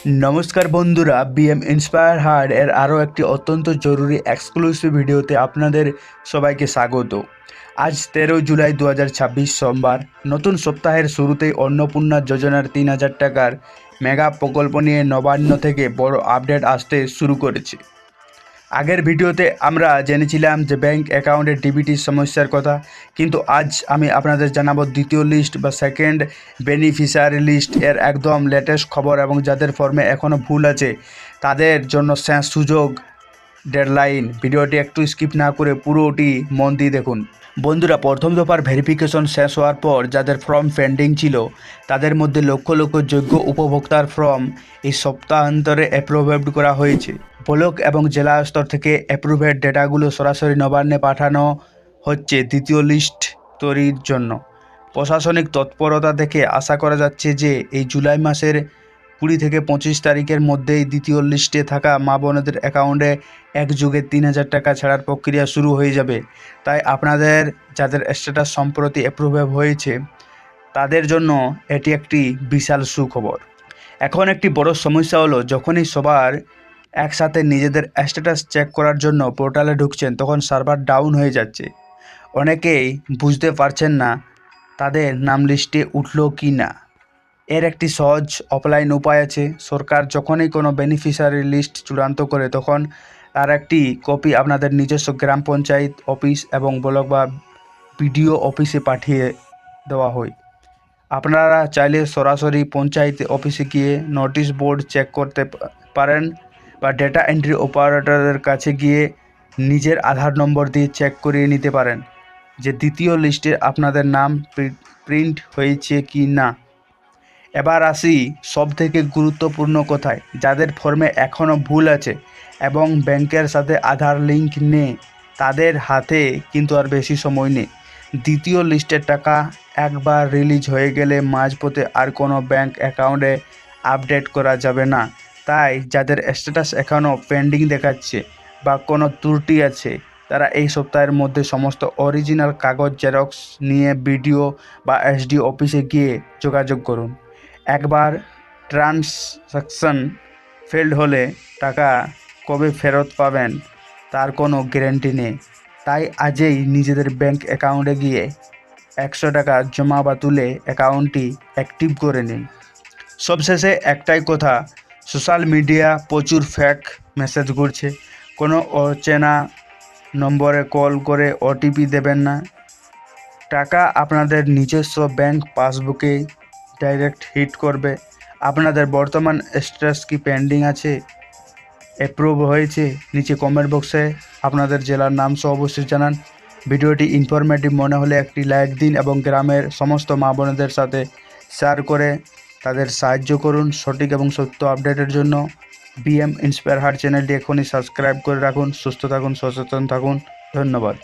নমস্কার বন্ধুরা, BM inspire heart এর আরও একটি অত্যন্ত জরুরি এক্সক্লুসিভ ভিডিওতে আপনাদের সবাইকে স্বাগত। আজ 13 জুলাই 2026 সোমবার। নতুন সপ্তাহের শুরুতেই অন্নপূর্ণা যোজনার 3,000 টাকার মেগা প্রকল্প নিয়ে নবান্ন থেকে বড় আপডেট আসতে শুরু করেছে। আগের ভিডিওতে আমরা জেনেছিলাম যে ব্যাংক অ্যাকাউন্টের ডিবিটির সমস্যার কথা, কিন্তু আজ আমি আপনাদের জানাবো দ্বিতীয় লিস্ট বা সেকেন্ড বেনিফিশিয়ারি লিস্ট এর একদম লেটেস্ট খবর, এবং যাদের ফর্মে এখনও ভুল আছে তাদের জন্য শেষ সুযোগ, ডেডলাইন। ভিডিওটি একটু স্কিপ না করে পুরোটি মন দিয়ে দেখুন। বন্ধুরা, প্রথম দফার ভেরিফিকেশন শেষ হওয়ার পর যাদের ফর্ম পেন্ডিং ছিল তাদের মধ্যে লক্ষ লক্ষ যোগ্য উপভোক্তার ফর্ম এই সপ্তাহান্তরে অ্যাপ্রুভড করা হয়েছে। ব্লক এবং জেলা স্তর থেকে অ্যাপ্রুভেড ডেটাগুলো সরাসরি নবান্নে পাঠানো হচ্ছে দ্বিতীয় লিস্ট তৈরির জন্য। প্রশাসনিক তৎপরতা দেখে আশা করা যাচ্ছে যে এই জুলাই মাসের 20 থেকে 25 তারিখের মধ্যেই দ্বিতীয় লিস্টে থাকা মা বোনদের অ্যাকাউন্টে একযোগে 3,000 টাকা ছাড়ার প্রক্রিয়া শুরু হয়ে যাবে। তাই আপনাদের যাদের স্ট্যাটাস সম্প্রতি অ্যাপ্রুভ হয়েছে তাদের জন্য এটি একটি বিশাল সুখবর। এখন একটি বড় সমস্যা হলো, যখনই সবার একসাথে নিজেদের স্ট্যাটাস চেক করার জন্য পোর্টালে ঢুকছেন তখন সার্ভার ডাউন হয়ে যাচ্ছে। অনেকেই বুঝতে পারছেন না তাদের নাম লিস্টে উঠলো কি না। এর একটি সহজ অফলাইন উপায় আছে। সরকার যখনই কোনো বেনিফিশিয়ারি লিস্ট চূড়ান্ত করে তখন তার একটি কপি আপনাদের নিজস্ব গ্রাম পঞ্চায়েত অফিস এবং ব্লক বা বিডিও অফিসে পাঠিয়ে দেওয়া হয়। আপনারা চাইলে সরাসরি পঞ্চায়েত অফিসে গিয়ে নোটিশ বোর্ড চেক করতে পারেন, বা ডেটা এন্ট্রি অপারেটরের কাছে গিয়ে নিজের আধার নম্বর দিয়ে চেক করিয়ে নিতে পারেন যে দ্বিতীয় লিস্টে আপনাদের নাম প্রিন্ট হয়েছে কি না। এবার আসি সবথেকে গুরুত্বপূর্ণ কথায়, যাদের ফর্মে এখনও ভুল আছে এবং ব্যাংকের সাথে আধার লিঙ্ক নেই তাদের হাতে কিন্তু আর বেশি সময় নেই। দ্বিতীয় লিস্টের টাকা একবার রিলিজ হয়ে গেলে মাঝপথে আর কোনো ব্যাংক অ্যাকাউন্টে আপডেট করা যাবে না। তাই যাদের স্ট্যাটাস এখনও পেন্ডিং দেখাচ্ছে বা কোনো ত্রুটি আছে তারা এই সপ্তাহের মধ্যে সমস্ত অরিজিনাল কাগজ জেরক্স নিয়ে বিডিও বা এসডি অফিসে গিয়ে যোগাযোগ করুন। একবার ট্রানজ্যাকশন ফেল্ড হলে টাকা কবে ফেরত পাবেন তার কোনো গ্যারান্টি নেই। তাই আজই নিজেদের ব্যাংক অ্যাকাউন্টে গিয়ে 100 টাকা জমা বা তুলে অ্যাকাউন্টটি অ্যাক্টিভ করে নিন। সবশেষে একটাই কথা, সোশ্যাল মিডিয়া প্রচুর ফেক মেসেজ ঘুরছে। কোনো অচেনা নম্বরে কল করে ওটিপি দেবেন না। টাকা আপনাদের নিজস্ব ব্যাংক পাসবুকে ডাইরেক্ট হিট করবে। আপনাদের বর্তমান স্ট্যাটাস কি পেন্ডিং আছে, অ্যাপ্রুভ হয়েছে, নিচে কমেন্ট বক্সে আপনাদের জেলার নাম সহ অবশ্যই জানান। ভিডিওটি ইনফরমেটিভ মনে হলে একটি লাইক দিন এবং গ্রামের সমস্ত মা বোনেদের সাথে শেয়ার করে তাদের সাহায্য করুন। সঠিক এবং সত্য আপডেটের জন্য বিএম ইন্সপায়ার হার্ট চ্যানেলটি এখনই সাবস্ক্রাইব করে রাখুন। সুস্থ থাকুন, সচেতন থাকুন। ধন্যবাদ।